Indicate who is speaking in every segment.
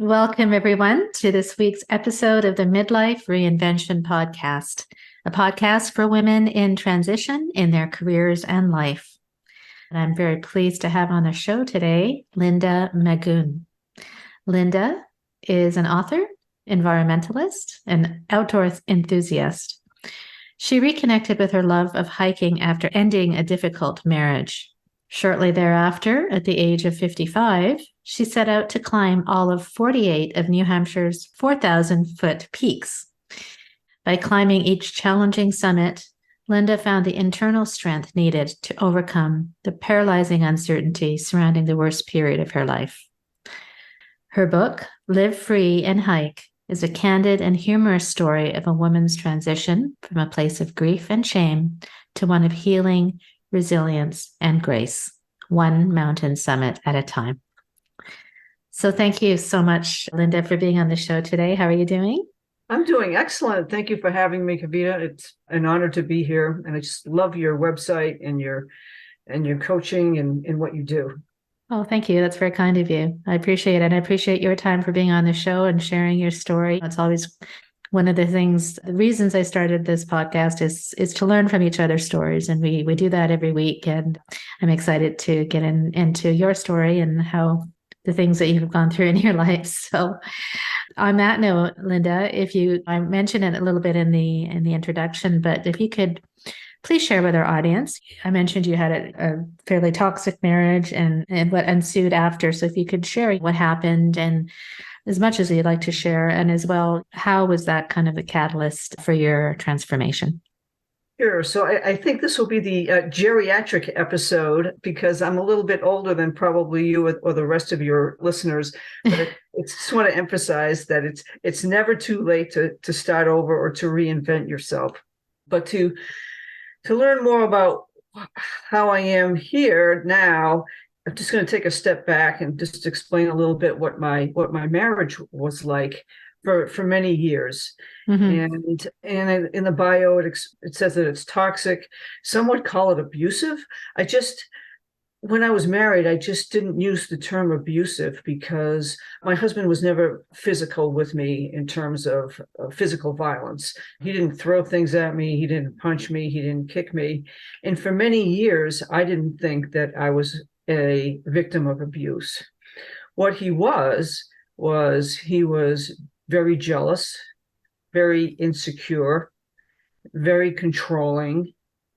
Speaker 1: Welcome, everyone, to this week's episode of the Midlife Reinvention Podcast, a podcast for women in transition in their careers and life. And I'm very pleased to have on the show today Linda Magoon. Linda is an author, environmentalist, and outdoor enthusiast. She reconnected with her love of hiking after ending a difficult marriage. Shortly thereafter, at the age of 55, she set out to climb all of 48 of New Hampshire's 4,000-foot peaks. By climbing each challenging summit, Linda found the internal strength needed to overcome the paralyzing uncertainty surrounding the worst period of her life. Her book, Live Free and Hike, is a candid and humorous story of a woman's transition from a place of grief and shame to one of healing, resilience, and grace, one mountain summit at a time. So thank you so much, Linda, for being on the show today. How are you doing?
Speaker 2: I'm doing excellent. Thank you for having me, Kavita. It's an honor to be here. And I just love your website and your coaching and what you do.
Speaker 1: Oh, thank you. That's very kind of you. I appreciate it. And I appreciate your time for being on the show and sharing your story. It's always one of the reasons I started this podcast is to learn from each other's stories. And we do that every week. And I'm excited to get into your story and how the things that you've gone through in your life. So on that note, Linda, I mentioned it a little bit in the introduction, but if you could please share with our audience. I mentioned you had a fairly toxic marriage and what ensued after. So if you could share what happened and as much as you'd like to share, and as well, how was that kind of a catalyst for your transformation?
Speaker 2: Sure. So I think this will be the geriatric episode because I'm a little bit older than probably you or the rest of your listeners. But I just want to emphasize that it's never too late to start over or to reinvent yourself. But to learn more about how I am here now, I'm just going to take a step back and just explain a little bit what my marriage was like for many years. Mm-hmm. And in the bio, it says that it's toxic. Some would call it abusive. When I was married, I just didn't use the term abusive because my husband was never physical with me in terms of physical violence. He didn't throw things at me. He didn't punch me. He didn't kick me. And for many years, I didn't think that I was a victim of abuse. What he was he was very jealous, very insecure, very controlling,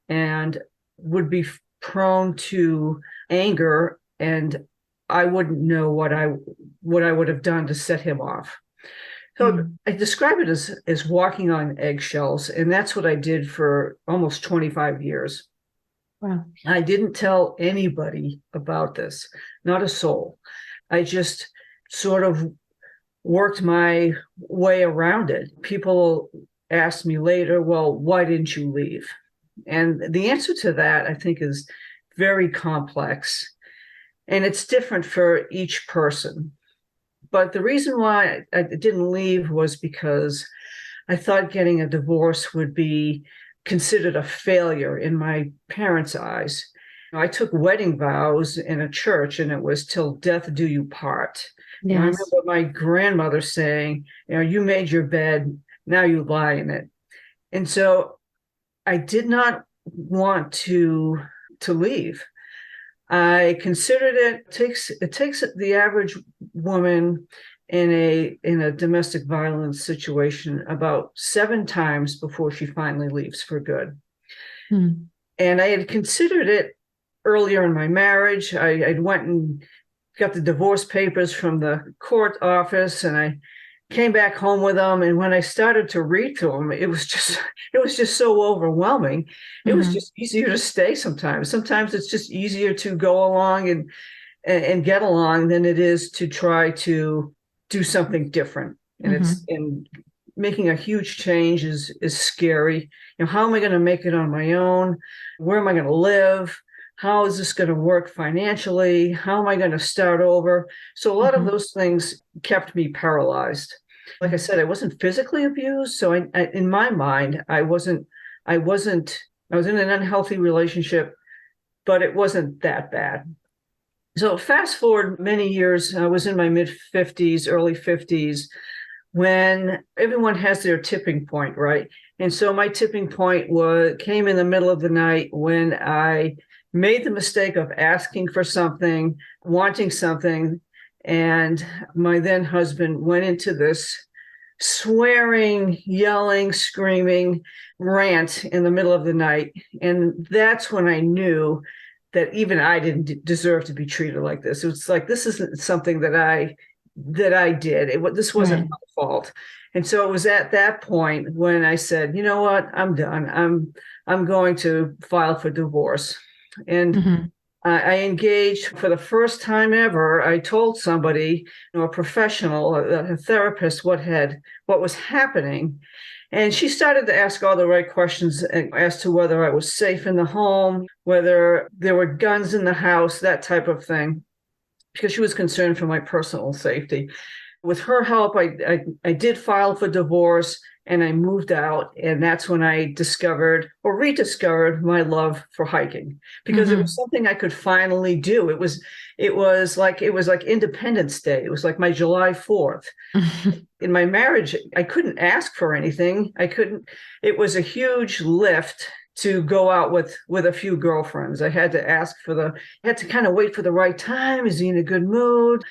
Speaker 2: and would be prone to anger, and I wouldn't know what I would have done to set him off. So I describe it as walking on eggshells, and that's what I did for almost 25 years. Wow. I didn't tell anybody about this, not a soul. I just sort of worked my way around it. People asked me later, well, why didn't you leave? And the answer to that, I think, is very complex. And it's different for each person. But the reason why I didn't leave was because I thought getting a divorce would be considered a failure in my parents' eyes. I took wedding vows in a church, and it was till death do you part. Yes. And I remember my grandmother saying, you made your bed, now you lie in it. And so I did not want to leave. I considered it takes the average woman in a domestic violence situation about 7 times before she finally leaves for good. And I had considered it earlier in my marriage. I went and got the divorce papers from the court office, and I came back home with them. And when I started to read through them, it was just so overwhelming. It was just easier to stay sometimes. Sometimes it's just easier to go along and get along than it is to try to do something different. And making a huge change is scary. How am I going to make it on my own? Where am I going to live? How is this going to work financially? How am I going to start over? So a lot of those things kept me paralyzed. Like I said, I wasn't physically abused. So I in my mind, I was in an unhealthy relationship, but it wasn't that bad. So fast forward many years, I was in my mid 50s, early 50s, when everyone has their tipping point, right? And so my tipping point came in the middle of the night when I made the mistake of asking for something, wanting something, and my then husband went into this swearing, yelling, screaming rant in the middle of the night. And that's when I knew that even I didn't deserve to be treated like this. It was like, this isn't something that I did. This wasn't
Speaker 1: Right.
Speaker 2: my fault. And so it was at that point when I said, you know what, I'm done. I'm going to file for divorce. And
Speaker 1: Mm-hmm.
Speaker 2: I engaged for the first time ever. I told somebody, a professional, a therapist, what was happening. And she started to ask all the right questions as to whether I was safe in the home, whether there were guns in the house, that type of thing, because she was concerned for my personal safety. With her help, I did file for divorce and I moved out. And that's when I discovered or rediscovered my love for hiking, because it was
Speaker 1: Mm-hmm.
Speaker 2: something I could finally do. It was like Independence Day. It was like my July 4th. In my marriage, I couldn't ask for anything. It was a huge lift to go out with a few girlfriends. I had to had to kind of wait for the right time. Is he in a good mood?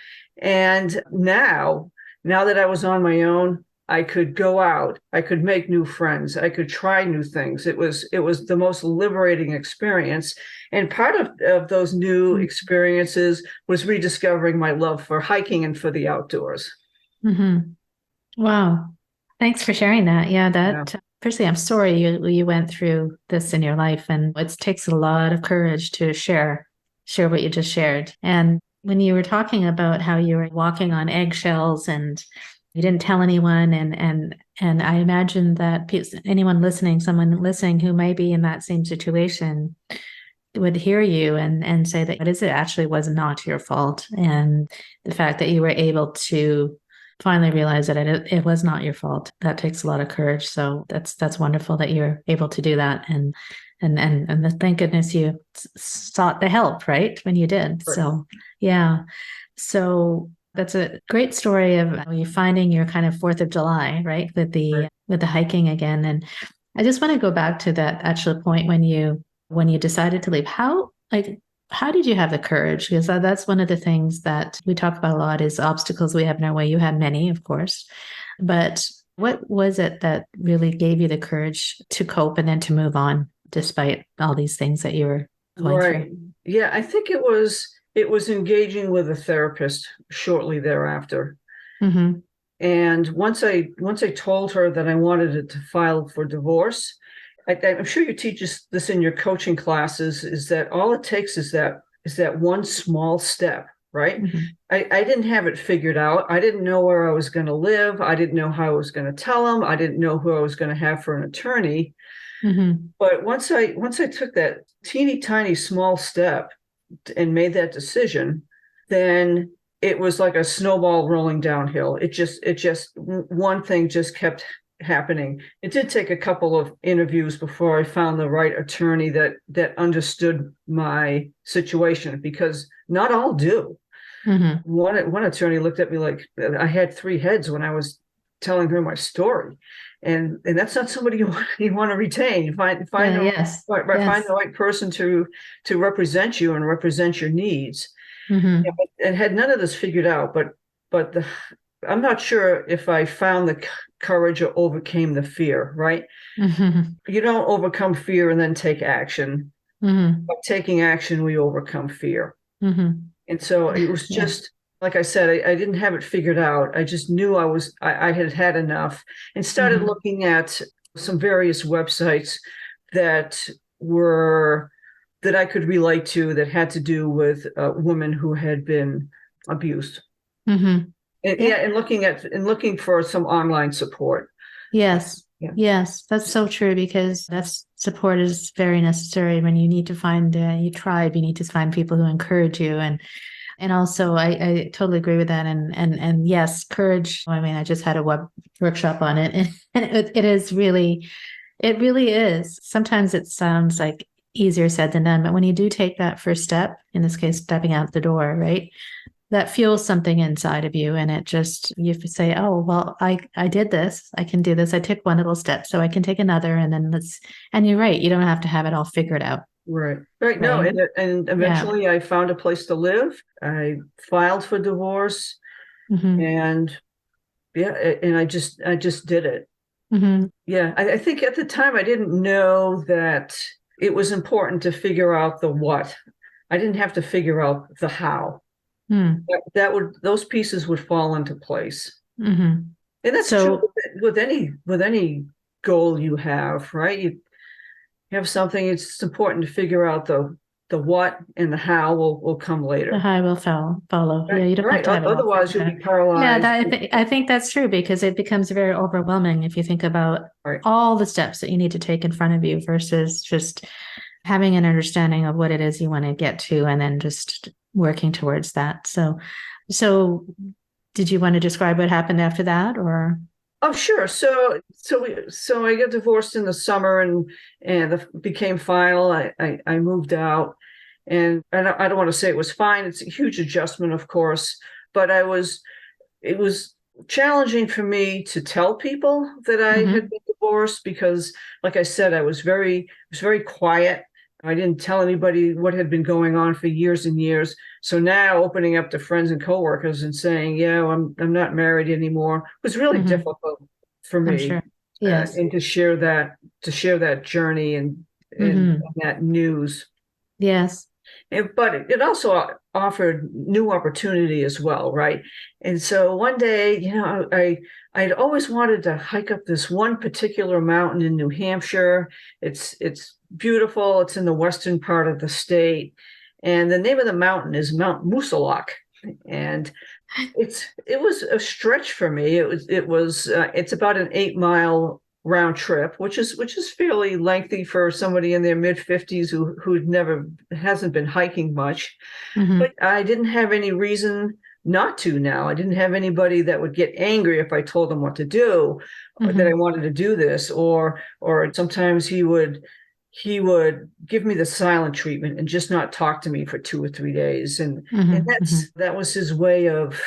Speaker 2: And now that I was on my own, I could go out, I could make new friends, I could try new things. It was the most liberating experience. And part of those new experiences was rediscovering my love for hiking and for the outdoors.
Speaker 1: Mm-hmm. Wow. Thanks for sharing that. Yeah,
Speaker 2: Yeah.
Speaker 1: firstly, I'm sorry you went through this in your life, and it takes a lot of courage to share what you just shared. And when you were talking about how you were walking on eggshells and you didn't tell anyone, and I imagine that someone listening who may be in that same situation would hear you and say that it actually was not your fault, and the fact that you were able to finally realize that it was not your fault, that takes a lot of courage. So that's wonderful that you're able to do that, and thank goodness you sought the help right when you did.
Speaker 2: Right.
Speaker 1: So yeah, so that's a great story of you finding your kind of Fourth of July, right,
Speaker 2: Right.
Speaker 1: with the hiking again. And I just want to go back to that actual point when you decided to leave. How did you have the courage? Because that's one of the things that we talk about a lot is obstacles we have in our way. You had many, of course, but what was it that really gave you the courage to cope and then to move on despite all these things that you were going
Speaker 2: Right.
Speaker 1: through?
Speaker 2: Yeah, I think it was engaging with a therapist shortly thereafter.
Speaker 1: Mm-hmm.
Speaker 2: And once I told her that I wanted to file for divorce, I'm sure you teach this in your coaching classes, is that all it takes is that one small step, right?
Speaker 1: Mm-hmm.
Speaker 2: I didn't have it figured out. I didn't know where I was going to live. I didn't know how I was going to tell them. I didn't know who I was going to have for an attorney.
Speaker 1: Mm-hmm.
Speaker 2: But once I took that teeny tiny small step and made that decision, then it was like a snowball rolling downhill. It just one thing just kept happening. It did take a couple of interviews before I found the right attorney that understood my situation, because not all do.
Speaker 1: Mm-hmm.
Speaker 2: One attorney looked at me like I had three heads when I was telling her my story, and that's not somebody you want to retain. You find
Speaker 1: Yeah,
Speaker 2: the
Speaker 1: yes.
Speaker 2: find
Speaker 1: Yes.
Speaker 2: the right person to represent you and represent your needs. Yeah,
Speaker 1: Mm-hmm.
Speaker 2: and had none of this figured out, but I'm not sure if I found the courage or overcame the fear. Right?
Speaker 1: Mm-hmm.
Speaker 2: You don't overcome fear and then take action.
Speaker 1: Mm-hmm.
Speaker 2: By taking action, we overcome fear.
Speaker 1: Mm-hmm.
Speaker 2: And so it was
Speaker 1: Yeah.
Speaker 2: just, like I said, I didn't have it figured out. I just knew I had had enough, and started
Speaker 1: Mm-hmm.
Speaker 2: looking at some various websites that were that I could relate to, that had to do with women who had been abused.
Speaker 1: Mm-hmm.
Speaker 2: And
Speaker 1: Yeah.
Speaker 2: yeah, and looking for some online support.
Speaker 1: Yes.
Speaker 2: Yeah.
Speaker 1: Yes. That's so true because that's support is very necessary when you need to find your tribe. You need to find people who encourage you, and also I totally agree with that. And yes, courage. I mean, I just had a workshop on it, and it really is. Sometimes it sounds like easier said than done. But when you do take that first step, in this case, stepping out the door, right? That fuels something inside of you. And it just, you say, oh, well, I did this. I can do this. I took one little step, so I can take another. And then and you're right. You don't have to have it all figured out.
Speaker 2: Right. Right. No,
Speaker 1: Right?
Speaker 2: and eventually I found a place to live. I filed for divorce, and I just did it. Yeah. I think at the time I didn't know that it was important to figure out the what. I didn't have to figure out the how. Those pieces would fall into place. And that's true with any goal you have, right? You have something, it's important to figure out the what, and the how will come later.
Speaker 1: The how will follow.
Speaker 2: Right.
Speaker 1: Yeah, you don't have to have it all
Speaker 2: Otherwise you'll be paralyzed.
Speaker 1: Yeah, I think that's true, because it becomes very overwhelming if you think about all the steps that you need to take in front of you versus just having an understanding of what it is you want to get to and then just working towards that. So did you want to describe what happened after that, or?
Speaker 2: Oh, sure. So I got divorced in the summer and became final. I moved out, and I don't want to say it was fine. It's a huge adjustment, of course, but it was challenging for me to tell people that I had been divorced because, like I said, I was very quiet. I didn't tell anybody what had been going on for years and years. So now opening up to friends and coworkers and saying, yeah, I'm not married anymore, was really difficult for me.
Speaker 1: Sure. Yes.
Speaker 2: And to share that journey and that news.
Speaker 1: Yes.
Speaker 2: But it also offered new opportunity as well, right? And so one day, I'd always wanted to hike up this one particular mountain in New Hampshire. It's beautiful. It's in the western part of the state, and the name of the mountain is Mount Moosilauke. And it was a stretch for me. It's about an 8-mile round trip, which is fairly lengthy for somebody in their mid-50s who hasn't been hiking much. But I didn't have any reason not to now. I didn't have anybody that would get angry if I told them what to do, or that I wanted to do this, or sometimes he would give me the silent treatment and just not talk to me for 2 or 3 days. And that was his way of,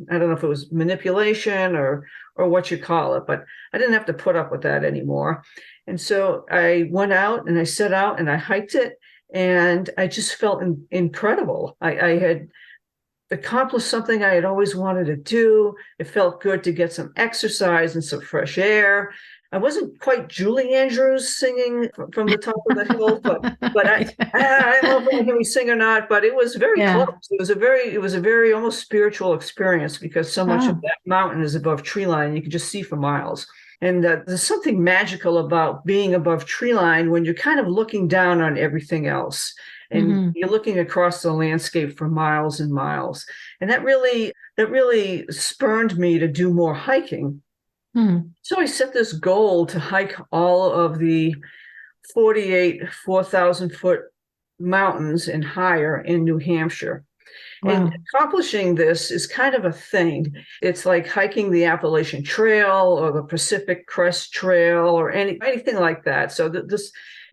Speaker 2: I don't know if it was manipulation or what you call it, but I didn't have to put up with that anymore. And so I went out and I set out and I hiked it, and I just felt incredible. I had accomplished something I had always wanted to do. It felt good to get some exercise and some fresh air. I wasn't quite Julie Andrews singing from the top of the hill, but I don't know if I can sing or not, but it was very close. It was a very almost spiritual experience, because so much of that mountain is above tree line. You can just see for miles. And there's something magical about being above tree line when you're kind of looking down on everything else. And you're looking across the landscape for miles and miles. And that really spurred me to do more hiking. So I set this goal to hike all of the 48 4,000-foot mountains and higher in New Hampshire. Wow. And accomplishing this is kind of a thing. It's like hiking the Appalachian Trail or the Pacific Crest Trail or anything like that. So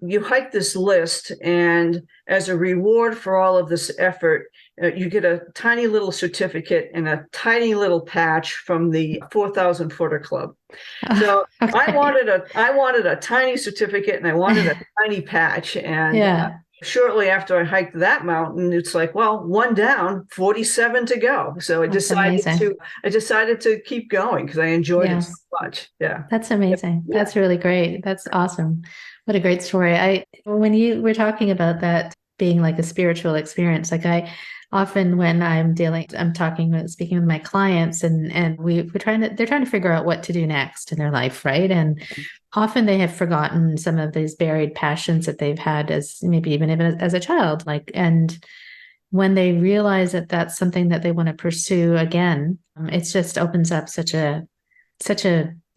Speaker 2: you hike this list, and as a reward for all of this effort, you get a tiny little certificate and a tiny little patch from the 4,000 footer club. So I wanted a tiny certificate, and I wanted a tiny patch. And shortly after I hiked that mountain, it's like, well, one down, 47 to go. So I decided to keep going because I enjoyed it so much. Yeah.
Speaker 1: That's amazing. Yeah. That's really great. That's awesome. What a great story. When you were talking about that being like a spiritual experience, like I often, when I'm speaking with my clients, and they're trying to figure out what to do next in their life, right? And often they have forgotten some of these buried passions that they've had as maybe even as a child, and when they realize that that's something that they want to pursue again, it just opens up such a,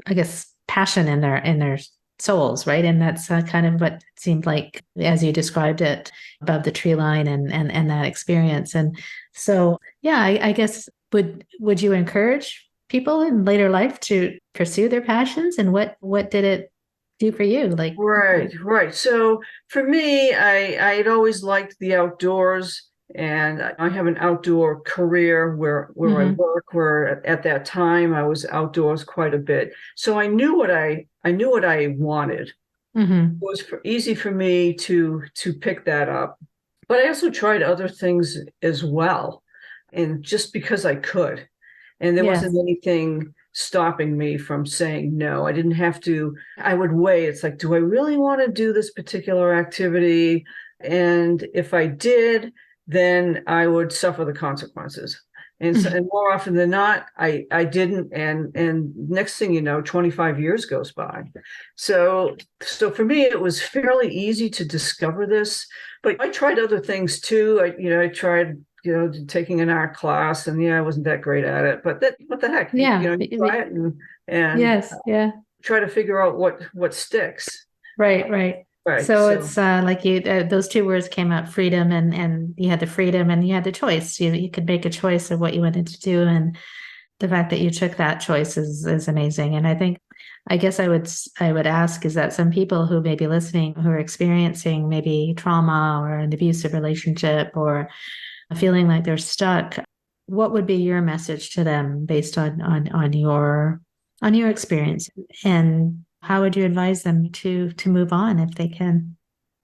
Speaker 1: I guess, passion in their souls, right? And that's kind of what it seemed like as you described it, above the tree line and that experience. And so, I guess, would you encourage people in later life to pursue their passions? And what did it do for you? Like,
Speaker 2: Right. So for me, I had always liked the outdoors, and I have an outdoor career where I
Speaker 1: hmm
Speaker 2: work, where at that time I was outdoors quite a bit. So I knew what I wanted. It
Speaker 1: hmm
Speaker 2: was easy for me to pick that up. But I also tried other things as well, and just because I could. And there wasn't
Speaker 1: Yes.
Speaker 2: anything stopping me from saying no. I didn't have to, I would weigh, it's like, do I really want to do this particular activity? And if I did, then I would suffer the consequences. And more often than not, I didn't. And next thing you know, 25 years goes by. So for me, it was fairly easy to discover this. But I tried other things too. I tried taking an art class, and I wasn't that great at it, but what the heck,
Speaker 1: Yeah.
Speaker 2: you try it and
Speaker 1: Yes. Yeah.
Speaker 2: try to figure out what sticks.
Speaker 1: Right. Right.
Speaker 2: Right.
Speaker 1: So
Speaker 2: So
Speaker 1: it's like you, those two words came up, freedom, and you had the freedom and you had the choice. You could make a choice of what you wanted to do. And the fact that you took that choice is amazing. And I guess I would ask is that some people who may be listening who are experiencing maybe trauma or an abusive relationship or feeling like they're stuck, what would be your message to them based on your experience, and how would you advise them to move on if they can?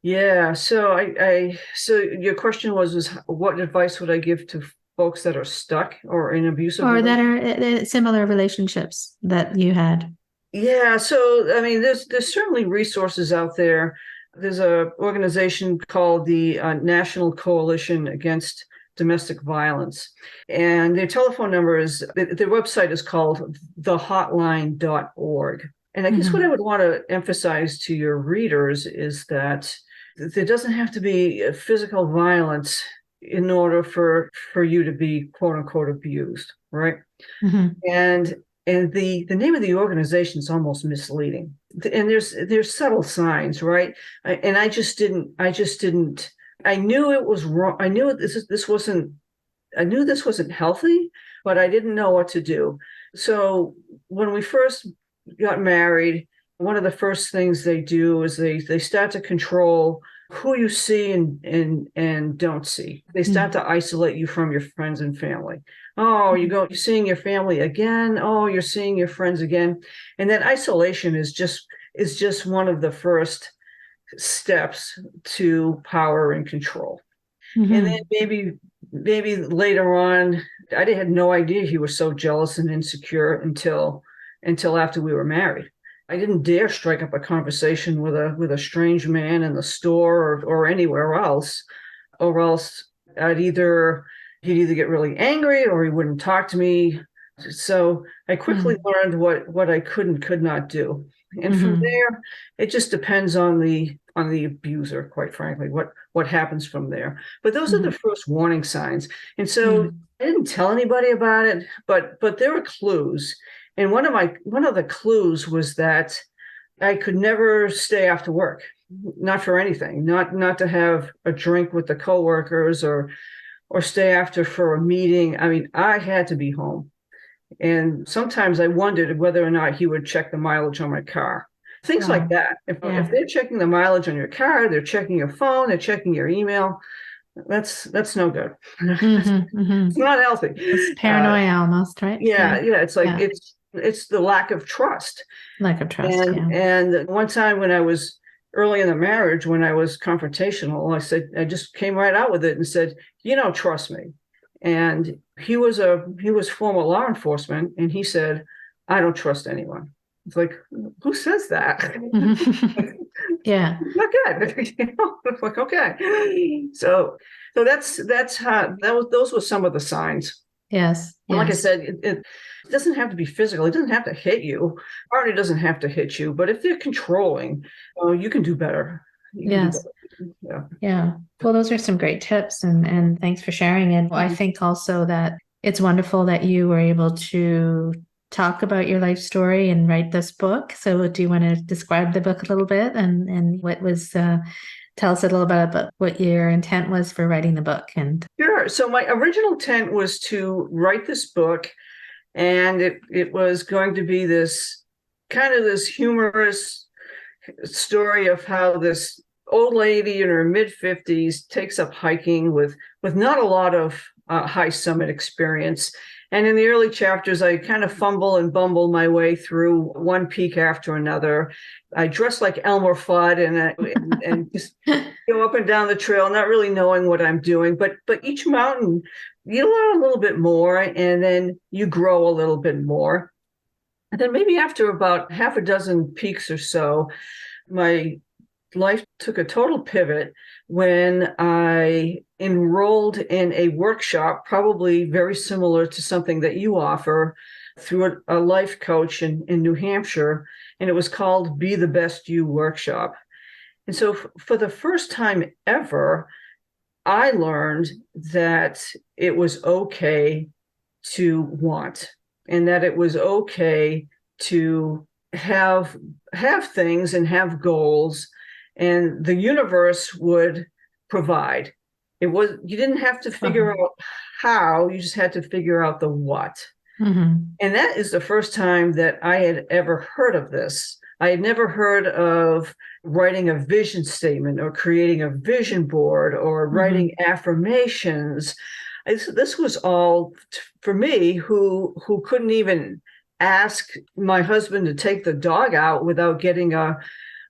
Speaker 2: yeah. So your question was what advice would I give to folks that are stuck or in abusive
Speaker 1: Or that
Speaker 2: relationships?
Speaker 1: are similar relationships that you had.
Speaker 2: Yeah, so I mean, there's certainly resources out there. There's a organization called the National Coalition Against Domestic Violence, and their telephone number their website is called thehotline.org. And I guess what I
Speaker 1: hmm
Speaker 2: would want to emphasize to your readers is that there doesn't have to be physical violence in order for you to be quote unquote abused, right?
Speaker 1: hmm
Speaker 2: And the name of the organization is almost misleading. And there's subtle signs, right? And I just didn't. I knew it was wrong. I knew this wasn't. I knew this wasn't healthy, but I didn't know what to do. So when we first got married, one of the first things they do is they start to control who you see and don't see. They start to isolate you from your friends and family. Oh, you're seeing your family again. Oh, you're seeing your friends again. And that isolation is just one of the first steps to power and control. And then
Speaker 1: hmm
Speaker 2: maybe later on, I had no idea he was so jealous and insecure until after we were married. I didn't dare strike up a conversation with a strange man in the store or anywhere else, or else he'd either get really angry or he wouldn't talk to me. So I quickly learned what I could not do. And from
Speaker 1: hmm
Speaker 2: there, it just depends on the abuser, quite frankly, what happens from there. But those are the
Speaker 1: hmm
Speaker 2: first warning signs. And so I didn't tell anybody about it, but there were clues. And one of the clues was that I could never stay after work, not for anything, not to have a drink with the coworkers or stay after for a meeting. I mean, I had to be home. And sometimes I wondered whether or not he would check the mileage on my car. Things like
Speaker 1: Wow.
Speaker 2: that. If
Speaker 1: Yeah.
Speaker 2: they're checking the mileage on your car, they're checking your phone, they're checking your email. That's no good.
Speaker 1: hmm
Speaker 2: It's not healthy.
Speaker 1: It's
Speaker 2: Uh,
Speaker 1: paranoia almost, right? Yeah.
Speaker 2: yeah. It's like
Speaker 1: Yeah.
Speaker 2: it's the lack of trust.
Speaker 1: Lack of trust.
Speaker 2: And
Speaker 1: Yeah.
Speaker 2: and one time when I was early in the marriage, when I was confrontational, I just came right out with it and said, "You don't trust me." And he was former law enforcement, and he said, "I don't trust anyone." It's like, who says that?
Speaker 1: Yeah.
Speaker 2: Not good. It's like, okay. So that's how those were some of the signs.
Speaker 1: Yes.
Speaker 2: And like I
Speaker 1: Yes.
Speaker 2: said, it doesn't have to be physical. It doesn't have to hit you. Party doesn't have to hit you. But if they're controlling, you can do better. You can do
Speaker 1: Yes.
Speaker 2: better. Yeah.
Speaker 1: Yeah. Well, those are some great tips and thanks for sharing. And I think also that it's wonderful that you were able to talk about your life story and write this book. So do you want to describe the book a little bit and what was tell us a little bit about what your intent was for writing the book and
Speaker 2: Sure. So my original intent was to write this book, and it was going to be this kind of this humorous story of how this old lady in her mid-50s takes up hiking with not a lot of high summit experience. And in the early chapters, I kind of fumble and bumble my way through one peak after another. I dress like Elmer Fudd and just go up and down the trail, not really knowing what I'm doing. But each mountain, you learn a little bit more, and then you grow a little bit more. And then maybe after about half a dozen peaks or so, my life took a total pivot when I enrolled in a workshop, probably very similar to something that you offer, through a life coach in New Hampshire. And it was called Be the Best You Workshop. And so for the first time ever, I learned that it was okay to want, and that it was okay to have things and have goals, and the universe would provide. You didn't have to figure out how, you just had to figure out the what.
Speaker 1: Mm-hmm.
Speaker 2: And that is the first time that I had ever heard of this. I had never heard of writing a vision statement or creating a vision board or writing affirmations. This was all for me, who couldn't even ask my husband to take the dog out without getting a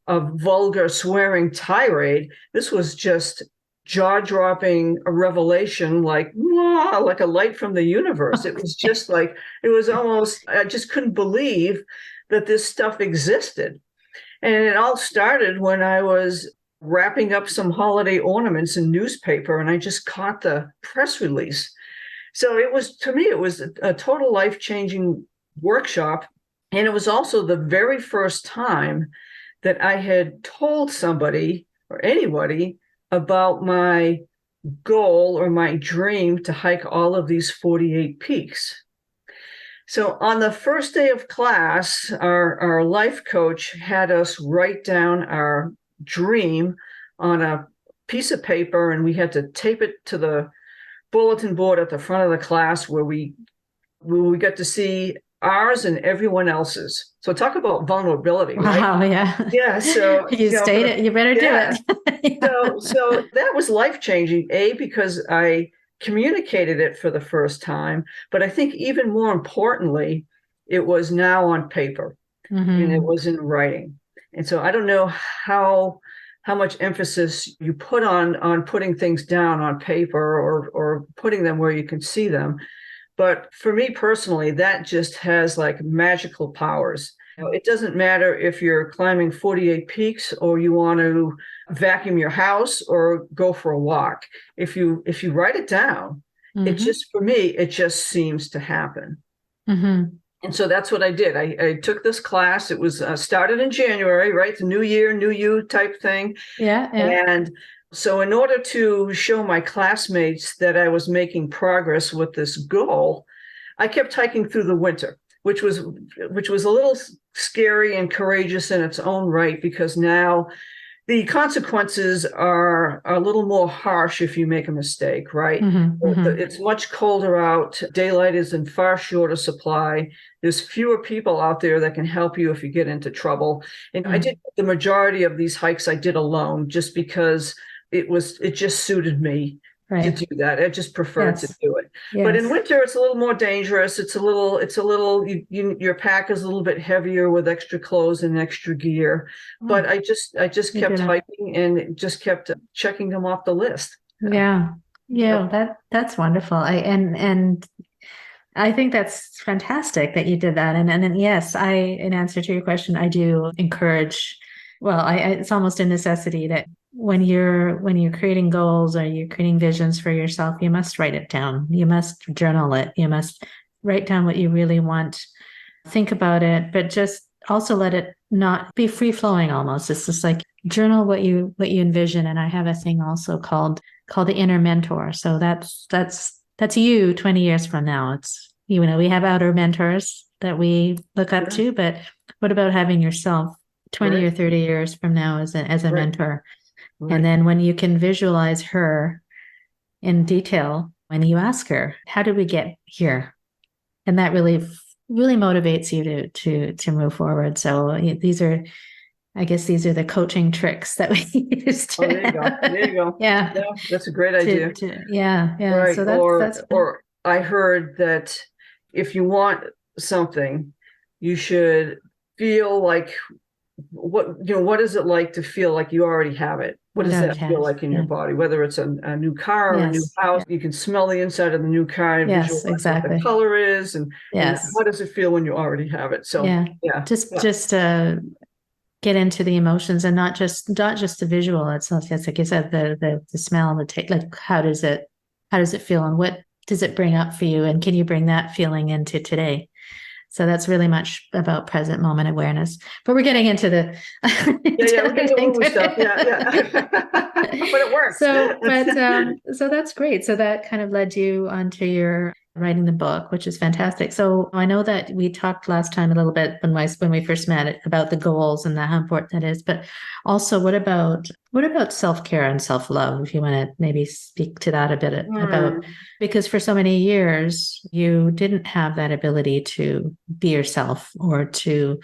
Speaker 2: vulgar swearing tirade. This was just jaw-dropping a revelation, like a light from the universe. It was just like, it was almost, I just couldn't believe that this stuff existed. And it all started when I was wrapping up some holiday ornaments in newspaper, and I just caught the press release. So it was, to me, it was a total life-changing workshop. And it was also the very first time that I had told somebody or anybody about my goal or my dream to hike all of these 48 peaks. So on the first day of class, our life coach had us write down our dream on a piece of paper, and we had to tape it to the bulletin board at the front of the class, where we got to see ours and everyone else's. So talk about vulnerability, right?
Speaker 1: Wow, yeah.
Speaker 2: Yeah. So
Speaker 1: you stated, you better do it.
Speaker 2: So that was life-changing, because I communicated it for the first time, but I think even more importantly, it was now on paper and it was in writing. And so I don't know how much emphasis you put on putting things down on paper or putting them where you can see them. But for me personally, that just has like magical powers. It doesn't matter if you're climbing 48 peaks or you want to vacuum your house or go for a walk. If you write it down, it just, for me, it just seems to happen. And so that's what I did. I took this class. It was started in January, right? The new year, new you type thing.
Speaker 1: Yeah.
Speaker 2: And so in order to show my classmates that I was making progress with this goal, I kept hiking through the winter, which was a little scary and courageous in its own right, because now the consequences are a little more harsh if you make a mistake, right? It's much colder out. Daylight is in far shorter supply. There's fewer people out there that can help you if you get into trouble. And I did the majority of these hikes I did alone, just because it just suited me to do that. I just preferred to do it. But in winter, it's a little more dangerous. It's a little, your pack is a little bit heavier with extra clothes and extra gear. But I just kept hiking and just kept checking them off the list.
Speaker 1: Yeah. That's wonderful. And I think that's fantastic that you did that. And yes, in answer to your question, I do encourage, it's almost a necessity that when you're creating goals or you're creating visions for yourself, you must write it down. You must journal it. You must write down what you really want. Think about it, but just also let it not be free flowing almost. It's just like journal what you envision. And I have a thing also called the inner mentor. So that's you 20 years from now. It's, we have outer mentors that we look up to, but what about having yourself 20 or 30 years from now as a mentor? And then when you can visualize her in detail, when you ask her, how did we get here? And that really, really motivates you to move forward. So these are, I guess these are the coaching tricks that we use to,
Speaker 2: Oh, there you go. There you go.
Speaker 1: yeah,
Speaker 2: Yeah, that's a great idea.
Speaker 1: yeah.
Speaker 2: Right.
Speaker 1: So that's
Speaker 2: Or I heard that if you want something, you should feel like what is it like to feel like you already have it? What
Speaker 1: what
Speaker 2: does
Speaker 1: I
Speaker 2: that feel
Speaker 1: have.
Speaker 2: like in your
Speaker 1: Yeah.
Speaker 2: body? Whether it's a new car or a new
Speaker 1: Yes.
Speaker 2: house, you can smell the inside of the new car and
Speaker 1: Yes,
Speaker 2: visualize what the
Speaker 1: exactly.
Speaker 2: color is, and
Speaker 1: Yes.
Speaker 2: how does it feel when you already have it? So
Speaker 1: Yeah.
Speaker 2: yeah, yeah.
Speaker 1: Just get into the emotions and not just the visual. It's not, it's like you said, the smell, the taste, like how does it feel and what does it bring up for you? And can you bring that feeling into today? So that's really much about present moment awareness. But we're getting into the
Speaker 2: Yeah, we're getting the woo stuff. Yeah. But it works.
Speaker 1: so that's great. So that kind of led you onto your writing the book, which is fantastic. So I know that we talked last time a little bit when we first met about the goals and how important that is. But also, what about self-care and self-love? If you want to maybe speak to that a bit about, because for so many years you didn't have that ability to be yourself, or you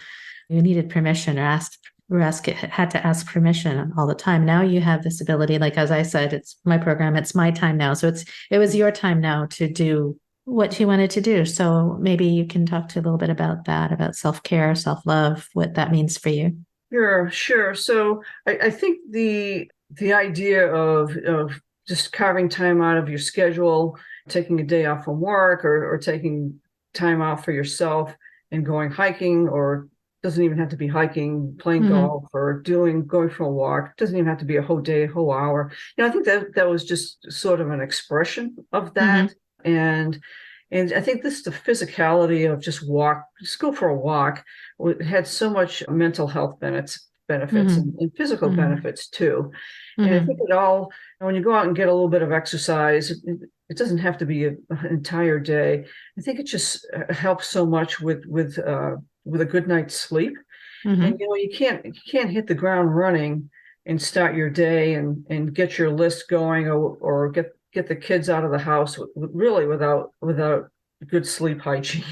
Speaker 1: needed permission had to ask permission all the time. Now you have this ability, like as I said, it's my program, it's my time now. So it was your time now to do what you wanted to do. So maybe you can talk to a little bit about that, about self-care, self-love, what that means for you.
Speaker 2: Sure. So I think the idea of just carving time out of your schedule, taking a day off from work, or taking time out for yourself and going hiking, or doesn't even have to be hiking, playing golf, or going for a walk. It doesn't even have to be a whole day, a whole hour. I think that was just sort of an expression of that. And I think the physicality of just go for a walk. It had so much mental health benefits and physical benefits too. And I think it all, when you go out and get a little bit of exercise, it doesn't have to be an entire day. I think it just helps so much with a good night's sleep. And you can't hit the ground running and start your day and get your list going, or get the kids out of the house really without good sleep hygiene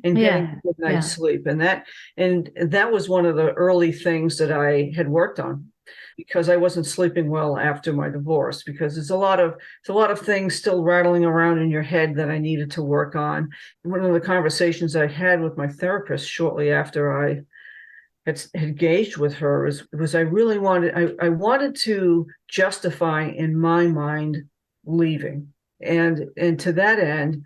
Speaker 2: and getting a good night's sleep. And that was one of the early things that I had worked on, because I wasn't sleeping well after my divorce, because there's a lot of things still rattling around in your head that I needed to work on. One of the conversations I had with my therapist shortly after I had engaged with her was I really I wanted to justify in my mind leaving. And to that end,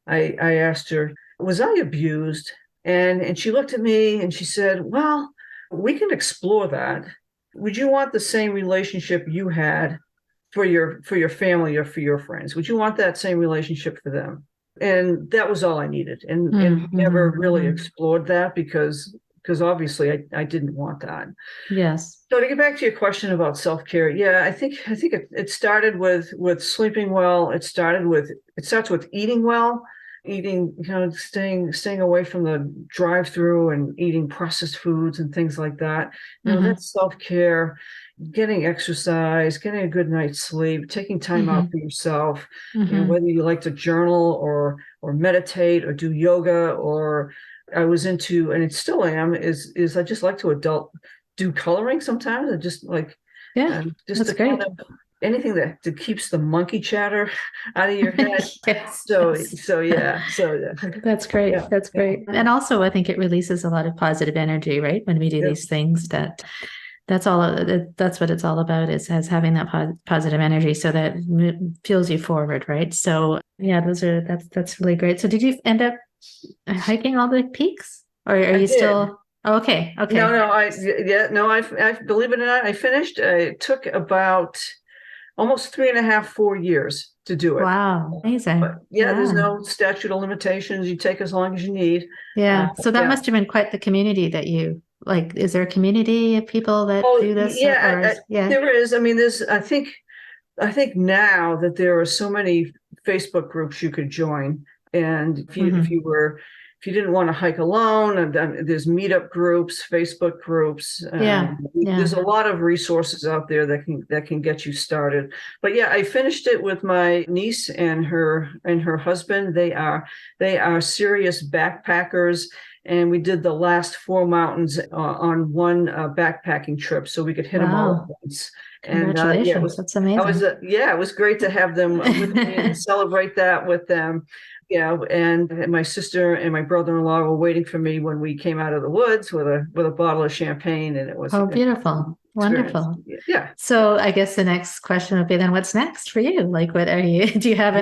Speaker 2: I asked her, was I abused? And she looked at me and she said, well, we can explore that. Would you want the same relationship you had for your family or for your friends? Would you want that same relationship for them? And that was all I needed. And never really explored that because obviously I didn't want that.
Speaker 1: Yes.
Speaker 2: So to get back to your question about self-care, I think it started with sleeping well. It starts with eating well, staying away from the drive-through and eating processed foods and things like that. That's self-care, getting exercise, getting a good night's sleep, taking time out for yourself, whether you like to journal or meditate or do yoga, or I was into, and it still am, is I just like to do coloring sometimes. I just like, just
Speaker 1: that's great.
Speaker 2: Anything that keeps the monkey chatter out of your head.
Speaker 1: Yes.
Speaker 2: So yeah.
Speaker 1: That's great.
Speaker 2: Yeah.
Speaker 1: That's great. And also, I think it releases a lot of positive energy, right? When we do these things, that's what it's all about, is having that positive energy, so that fuels you forward, right? So yeah, that's really great. So did you end up hiking all the peaks, or are you still? Oh, okay.
Speaker 2: No, I believe it or not, I finished. It took about almost 3.5, 4 years to do it.
Speaker 1: Wow, amazing.
Speaker 2: But there's no statute of limitations. You take as long as you need.
Speaker 1: Yeah. So that must have been quite the community that you like. Is there a community of people that do this?
Speaker 2: There is. I mean, I think now that there are so many Facebook groups you could join, and if you didn't want to hike alone, there's meetup groups, Facebook groups. There's a lot of resources out there that can get you started. But I finished it with my niece and her husband. They are serious backpackers, and we did the last 4 mountains on one backpacking trip, so we could hit them all at
Speaker 1: Wow.
Speaker 2: once. And
Speaker 1: Congratulations. That's amazing.
Speaker 2: it was great to have them with me and celebrate that with them. And my sister and my brother-in-law were waiting for me when we came out of the woods with a bottle of champagne, and it was
Speaker 1: Oh, beautiful. Wonderful.
Speaker 2: Yeah.
Speaker 1: So I guess the next question would be then what's next for you? Like, what are you, do you have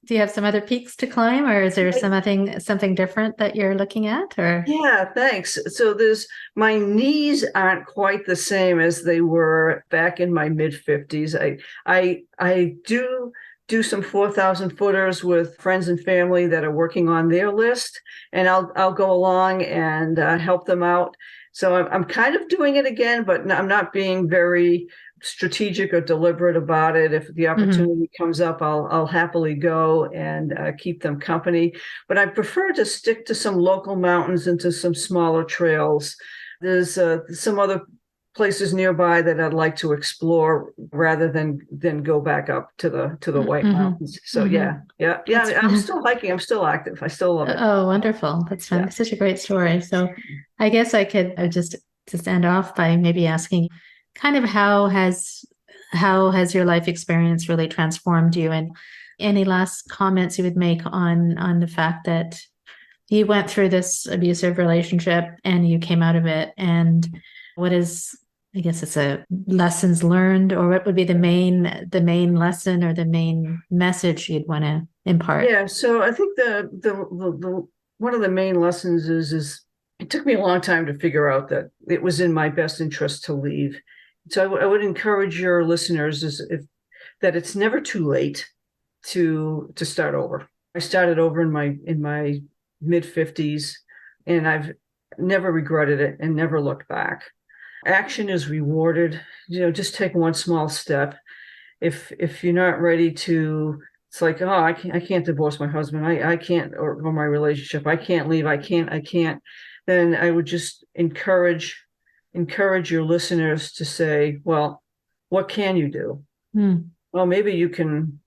Speaker 1: do you have some other peaks to climb, or is there something different that you're looking at, or?
Speaker 2: Yeah, thanks. So my knees aren't quite the same as they were back in my mid 50s. I do some 4,000 footers with friends and family that are working on their list, and I'll go along and help them out. So I'm kind of doing it again, but I'm not being very strategic or deliberate about it. If the opportunity comes up, I'll happily go and keep them company. But I prefer to stick to some local mountains and to some smaller trails. There's some other places nearby that I'd like to explore rather than go back up to the White Mountains. So yeah. I'm still hiking. I'm still active. I still love it.
Speaker 1: Oh, wonderful. That's fun. Such a great story. So I guess I could just end off by maybe asking kind of how has your life experience really transformed you, and any last comments you would make on the fact that you went through this abusive relationship and you came out of it, and what is, I guess it's a lessons learned, or what would be the main lesson or the main message you'd want to impart?
Speaker 2: Yeah, so I think the one of the main lessons is it took me a long time to figure out that it was in my best interest to leave. So I would encourage your listeners that it's never too late to start over. I started over in my mid 50s, and I've never regretted it and never looked back. Action is rewarded. Just take one small step. If you're not ready to, it's like, oh, I can't divorce my husband. I can't, or my relationship. I can't leave. I can't. Then I would just encourage your listeners to say, well, what can you do? Well, maybe you can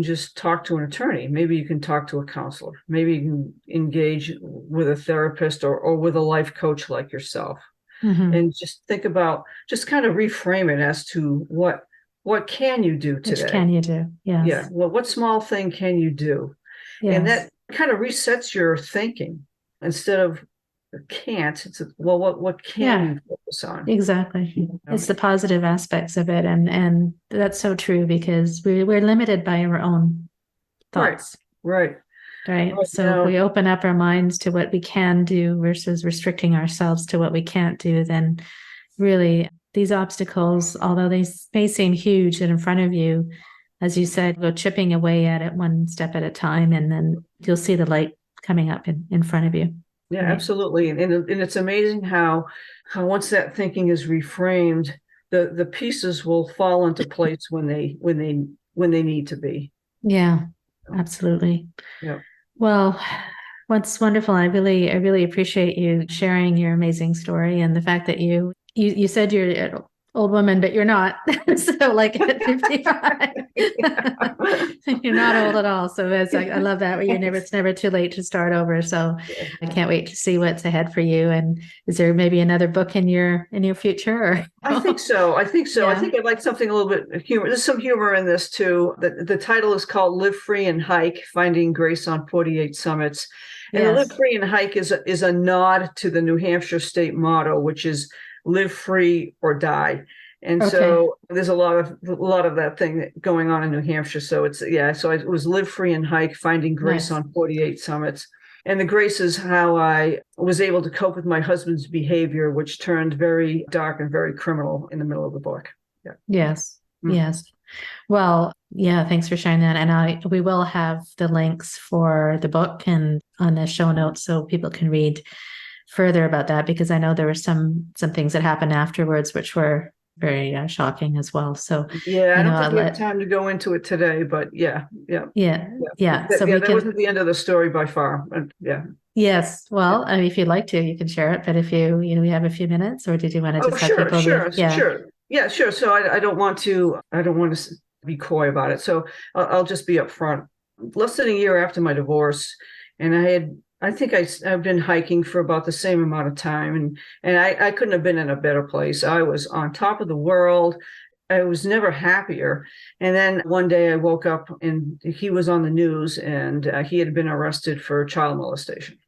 Speaker 2: just talk to an attorney. Maybe you can talk to a counselor. Maybe you can engage with a therapist or with a life coach like yourself. And just think about, just kind of reframe it as to what can you do today?
Speaker 1: Which can you do? Yes.
Speaker 2: Yeah. Well, what small thing can you do?
Speaker 1: Yes.
Speaker 2: And that kind of resets your thinking. Instead of can't, it's what can you focus on?
Speaker 1: Exactly. It's the positive aspects of it, and that's so true, because we're limited by our own thoughts.
Speaker 2: Right.
Speaker 1: So if we open up our minds to what we can do versus restricting ourselves to what we can't do, then really these obstacles, although they may seem huge and in front of you, as you said, go chipping away at it one step at a time, and then you'll see the light coming up in front of you.
Speaker 2: Yeah, right? Absolutely. And it's amazing how once that thinking is reframed, the pieces will fall into place when they need to be.
Speaker 1: Yeah, absolutely.
Speaker 2: Yeah.
Speaker 1: Well, what's wonderful, I really appreciate you sharing your amazing story, and the fact that you said you're an old woman, but you're not. So like at 55, you're not old at all. So it's like, I love that. It's never too late to start over. So I can't wait to see what's ahead for you. And is there maybe another book in your future? Or?
Speaker 2: I think so. Yeah. I think I'd like something a little bit humor. There's some humor in this too. The title is called Live Free and Hike, Finding Grace on 48 Summits. And the Live Free and Hike is a nod to the New Hampshire state motto, which is live free or die. And so there's a lot of that thing going on in New Hampshire. So it was live free and hike, finding grace on 48 summits. And the grace is how I was able to cope with my husband's behavior, which turned very dark and very criminal in the middle of the book. Yeah.
Speaker 1: Yes. Yes. Well, yeah, thanks for sharing that. And we will have the links for the book and on the show notes so people can read further about that, because I know there were some things that happened afterwards which were very shocking as well. So
Speaker 2: yeah, I don't think we have time to go into it today, but yeah. So that wasn't the end of the story by far.
Speaker 1: Yes. Well, I mean, if you'd like to, you can share it. But if we have a few minutes, or did you want to just have people?
Speaker 2: Sure. Yeah, sure. So I don't want to be coy about it. So I'll just be upfront. Less than a year after my divorce, and I I think I've been hiking for about the same amount of time, and I couldn't have been in a better place. I was on top of the world. I was never happier. And then one day I woke up and he was on the news, and he had been arrested for child molestation.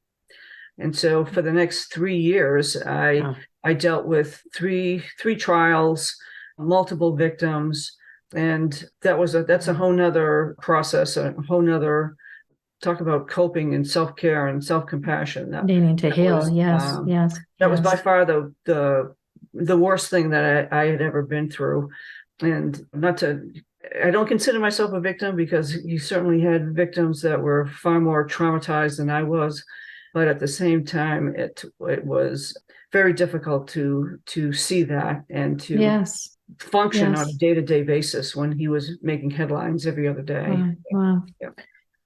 Speaker 2: And so for the next 3 years, I dealt with three trials, multiple victims, and that's a whole nother process, a whole nother talk about coping and self-care and self-compassion.
Speaker 1: Needing to heal. Yes.
Speaker 2: That was by far the worst thing that I had ever been through. And I don't consider myself a victim, because you certainly had victims that were far more traumatized than I was. But at the same time, it was very difficult to see that and to function on a day-to-day basis when he was making headlines every other day.
Speaker 1: Wow.
Speaker 2: Yeah.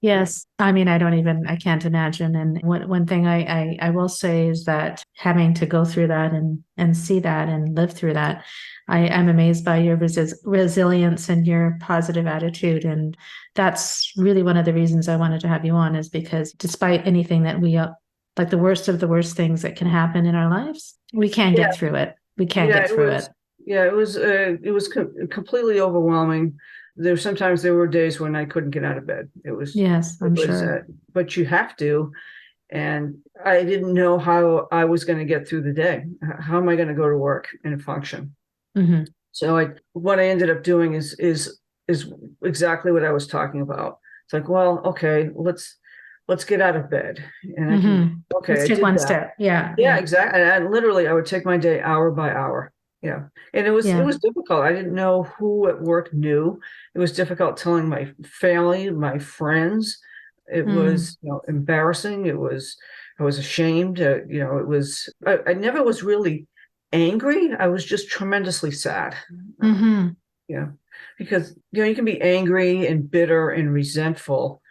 Speaker 1: Yes. I mean, I can't imagine. And one thing I will say is that having to go through that and see that and live through that, I'm amazed by your resilience and your positive attitude. And that's really one of the reasons I wanted to have you on, is because despite anything that like the worst of the worst things that can happen in our lives, we can get through it. We can get through it.
Speaker 2: Yeah, it was completely overwhelming. Sometimes there were days when I couldn't get out of bed. I'm sure. But you have to. And I didn't know how I was going to get through the day. How am I going to go to work and function?
Speaker 1: Mm-hmm.
Speaker 2: So what I ended up doing is exactly what I was talking about. It's like, well, okay, let's get out of bed. And
Speaker 1: let's take one step. Yeah,
Speaker 2: exactly. And I would take my day hour by hour. Yeah. And it was difficult. I didn't know who at work knew. It was difficult telling my family, my friends. It was embarrassing. I was ashamed. I never was really angry. I was just tremendously sad. Yeah. Because, you can be angry and bitter and resentful,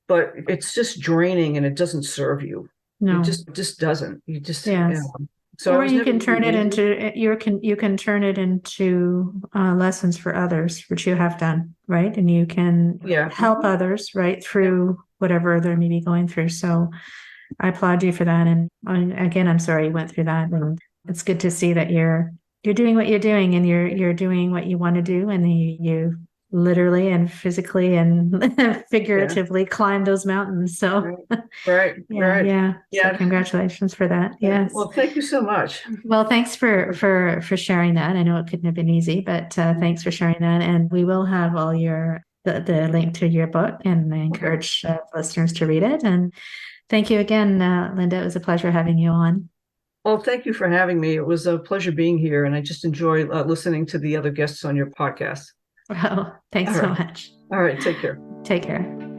Speaker 2: but it's just draining and it doesn't serve you.
Speaker 1: No.
Speaker 2: It just doesn't. You just,
Speaker 1: So or you can turn it into you can turn it into lessons for others, which you have done, right? And you can help others right through whatever they may be going through. So I applaud you for that. And again, I'm sorry you went through that. And it's good to see that you're doing what you're doing, and you're doing what you want to do, and you literally and physically and figuratively climb those mountains. So
Speaker 2: right.
Speaker 1: So congratulations for that. Yes.
Speaker 2: Well, thank you so much.
Speaker 1: Well, thanks for sharing that. I know it couldn't have been easy, but thanks for sharing that. And we will have all the link to your book, and I encourage listeners to read it. And thank you again, Linda. It was a pleasure having you on.
Speaker 2: Well, thank you for having me. It was a pleasure being here, and I just enjoy listening to the other guests on your podcast.
Speaker 1: Wow. Thanks so much.
Speaker 2: All right. Take care.
Speaker 1: Take care.